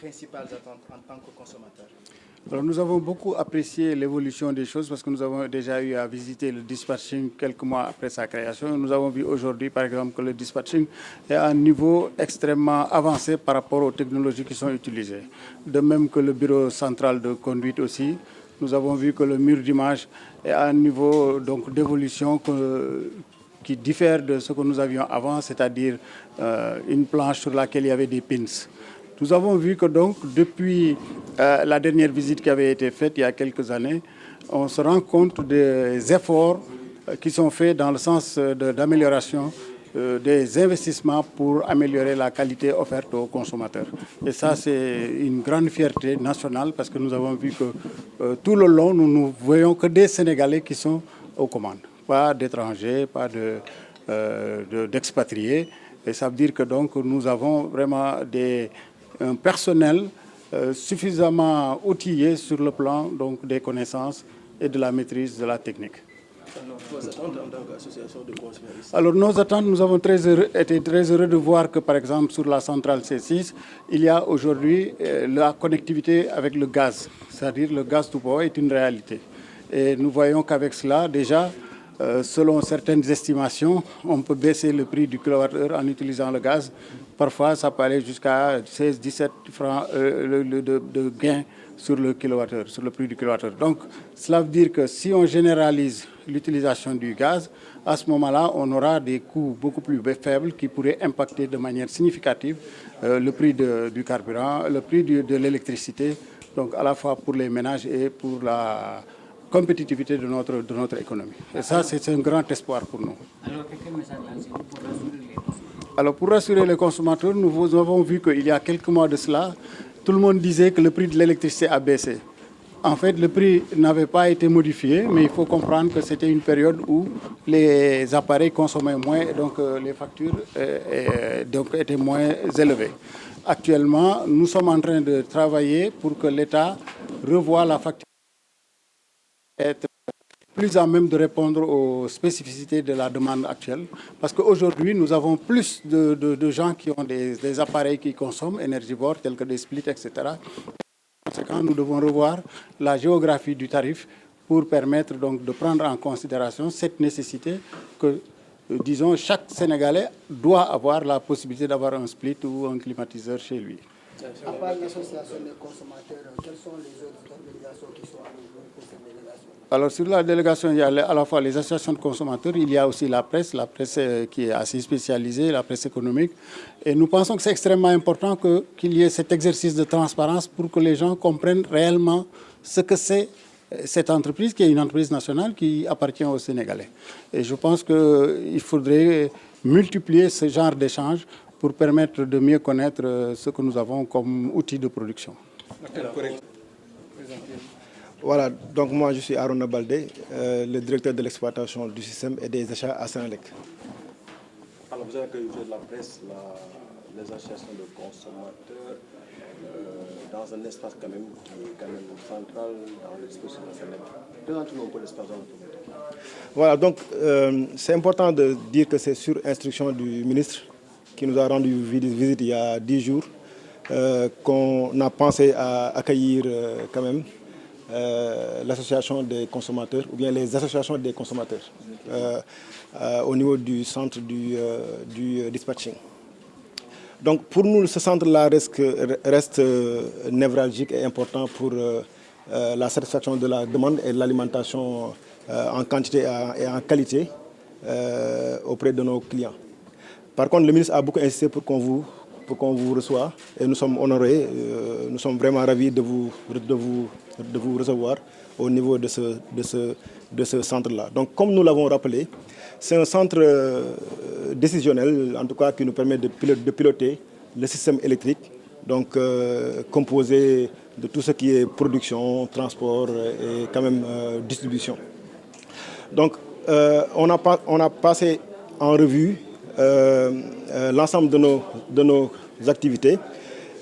principales attentes en tant que consommateur? Alors, nous avons beaucoup apprécié l'évolution des choses parce que nous avons déjà eu à visiter le dispatching quelques mois après sa création. Nous avons vu aujourd'hui, par exemple, que le dispatching est à un niveau extrêmement avancé par rapport aux technologies qui sont utilisées. De même que le bureau central de conduite aussi, nous avons vu que le mur d'image est à un niveau d'évolution qui diffère de ce que nous avions avant, c'est-à-dire une planche sur laquelle il y avait des pins. Nous avons vu que donc, depuis la dernière visite qui avait été faite il y a quelques années, on se rend compte des efforts qui sont faits dans le sens d'amélioration des investissements pour améliorer la qualité offerte aux consommateurs. Et ça, c'est une grande fierté nationale parce que nous avons vu que tout le long, nous ne voyons que des Sénégalais qui sont aux commandes. Pas d'étrangers, pas d'expatriés. Et ça veut dire que donc, nous avons vraiment un personnel suffisamment outillé sur le plan donc, des connaissances et de la maîtrise de la technique. Alors, vos attentes en tant qu'association de consuméristes? Alors, nos attentes, nous avons été très heureux de voir que, par exemple, sur la centrale C6, il y a aujourd'hui la connectivité avec le gaz. C'est-à-dire le gaz to power est une réalité. Et nous voyons qu'avec cela, déjà, selon certaines estimations, on peut baisser le prix du kilowattheure en utilisant le gaz. Parfois, ça peut aller jusqu'à 16-17 francs de gain sur le kilowattheure, sur le prix du kilowattheure. Donc, cela veut dire que si on généralise l'utilisation du gaz, à ce moment-là, on aura des coûts beaucoup plus faibles qui pourraient impacter de manière significative le prix du carburant, le prix de l'électricité, donc à la fois pour les ménages et pour la compétitivité de notre économie. Et ça, c'est un grand espoir pour nous. Alors, quel message lancez-vous pour rassurer les consommateurs? Alors, pour rassurer les consommateurs, nous avons vu qu'il y a quelques mois de cela, tout le monde disait que le prix de l'électricité a baissé. En fait, le prix n'avait pas été modifié, mais il faut comprendre que c'était une période où les appareils consommaient moins et donc les factures étaient moins élevées. Actuellement, nous sommes en train de travailler pour que l'État revoie la facture, être plus à même de répondre aux spécificités de la demande actuelle. Parce qu'aujourd'hui, nous avons plus de gens qui ont des appareils qui consomment énergivores, tels que des splits, etc. Par conséquent, nous devons revoir la géographie du tarif pour permettre donc de prendre en considération cette nécessité que, disons, chaque Sénégalais doit avoir la possibilité d'avoir un split ou un climatiseur chez lui. À part l'association des consommateurs, quelles sont les autres organisations qui sont avec vous pour cette délégation? Alors, sur la délégation, il y a à la fois les associations de consommateurs, il y a aussi la presse qui est assez spécialisée, la presse économique. Et nous pensons que c'est extrêmement important qu'il y ait cet exercice de transparence pour que les gens comprennent réellement ce que c'est cette entreprise, qui est une entreprise nationale qui appartient aux Sénégalais. Et je pense qu'il faudrait multiplier ce genre d'échanges pour permettre de mieux connaître ce que nous avons comme outil de production. Voilà, donc moi je suis Arona Baldé, le directeur de l'exploitation du système et des achats à Sénélec. Alors vous avez accueilli de la presse, les associations de consommateurs, dans un espace quand même qui est quand même central dans le dispositif de Sénélec. Présentez-nous un peu l'espace autour. Voilà, donc c'est important de dire que c'est sur instruction du ministre qui nous a rendu visite il y a 10 jours qu'on a pensé à accueillir quand même l'association des consommateurs ou bien les associations des consommateurs au niveau du centre du dispatching. Donc pour nous, ce centre-là reste névralgique et important pour la satisfaction de la demande et de l'alimentation en quantité et en qualité auprès de nos clients. Par contre, le ministre a beaucoup insisté pour qu'on vous reçoive et nous sommes honorés, nous sommes vraiment ravis de vous recevoir au niveau de ce centre-là. Donc comme nous l'avons rappelé, c'est un centre décisionnel, en tout cas qui nous permet de piloter le système électrique, donc composé de tout ce qui est production, transport et quand même distribution. Donc on a passé en revue l'ensemble de nos activités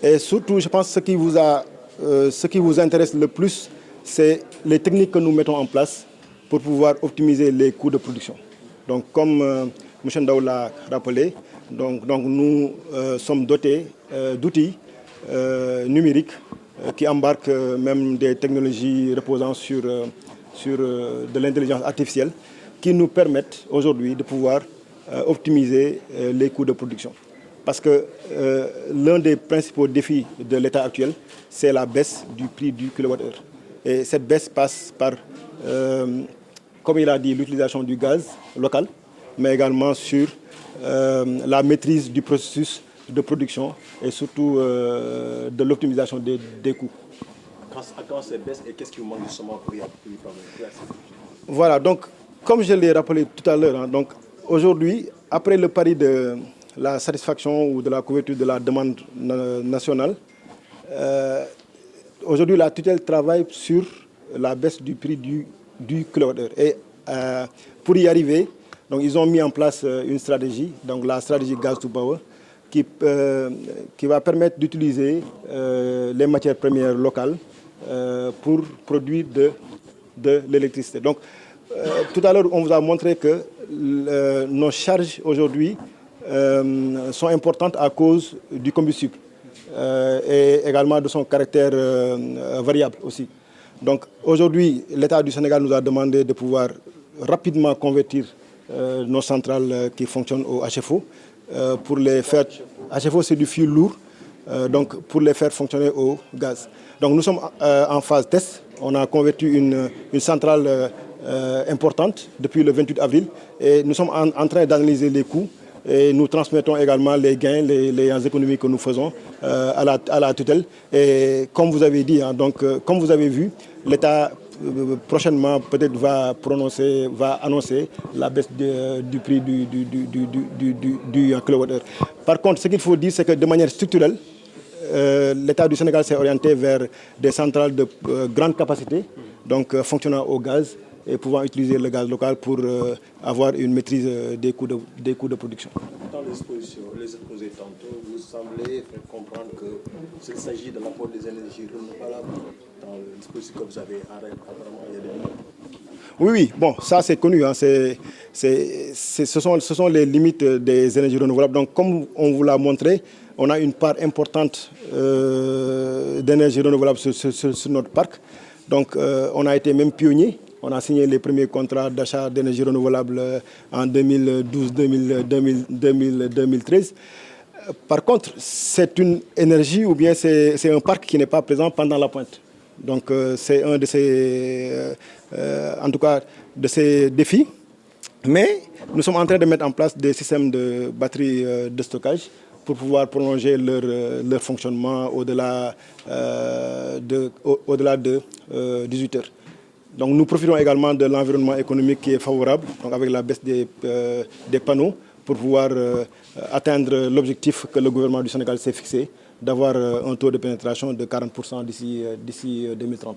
et surtout je pense ce qui vous intéresse le plus, c'est les techniques que nous mettons en place pour pouvoir optimiser les coûts de production. Donc comme M. Ndaw l'a rappelé, donc nous sommes dotés d'outils numérique qui embarque même des technologies reposant sur de l'intelligence artificielle qui nous permettent aujourd'hui de pouvoir optimiser les coûts de production. Parce que l'un des principaux défis de l'État actuel, c'est la baisse du prix du kilowattheure. Et cette baisse passe par, comme il a dit, l'utilisation du gaz local, mais également sur la maîtrise du processus de production et surtout de l'optimisation des coûts. Quand c'est baisse et qu'est-ce qui vous manque justement pour y parvenir? Voilà, donc comme je l'ai rappelé tout à l'heure, donc aujourd'hui, après le pari de la satisfaction ou de la couverture de la demande nationale, aujourd'hui la tutelle travaille sur la baisse du prix du kilowattheure. Et pour y arriver, donc, ils ont mis en place une stratégie, donc la stratégie Gas to Power, qui va permettre d'utiliser les matières premières locales pour produire de l'électricité. Donc, tout à l'heure, on vous a montré que nos charges aujourd'hui sont importantes à cause du combustible et également de son caractère variable aussi. Donc, aujourd'hui, l'État du Sénégal nous a demandé de pouvoir rapidement convertir nos centrales qui fonctionnent au HFO pour les faire... HFO, c'est du fioul lourd, donc pour les faire fonctionner au gaz. Donc nous sommes en phase test. On a converti une centrale importante depuis le 28 avril et nous sommes en train d'analyser les coûts et nous transmettons également les gains, les économies que nous faisons à la tutelle. Et comme vous avez dit, donc comme vous avez vu, l'État prochainement peut-être va annoncer la baisse du prix du kilowattheure. Par contre, ce qu'il faut dire, c'est que de manière structurelle, l'État du Sénégal s'est orienté vers des centrales de grande capacité, donc fonctionnant au gaz et pouvant utiliser le gaz local pour avoir une maîtrise des coûts de production. Dans les exposés tantôt, vous semblez faire comprendre qu'il s'agit de l'apport des énergies renouvelables dans le dispositif que vous avez apparemment il y a des mois. Oui, bon, ça c'est connu, hein, ce sont les limites des énergies renouvelables. Donc comme on vous l'a montré, on a une part importante d'énergie renouvelable sur notre parc. Donc on a été même pionnier. On a signé les premiers contrats d'achat d'énergie renouvelable en 2012-2013. Par contre, c'est une énergie ou bien c'est un parc qui n'est pas présent pendant la pointe. Donc c'est un de ces défis. Mais nous sommes en train de mettre en place des systèmes de batteries de stockage pour pouvoir prolonger leur fonctionnement au-delà de 18 heures. Donc nous profitons également de l'environnement économique qui est favorable, donc avec la baisse des panneaux, pour pouvoir atteindre l'objectif que le gouvernement du Sénégal s'est fixé, d'avoir un taux de pénétration de 40% d'ici 2030.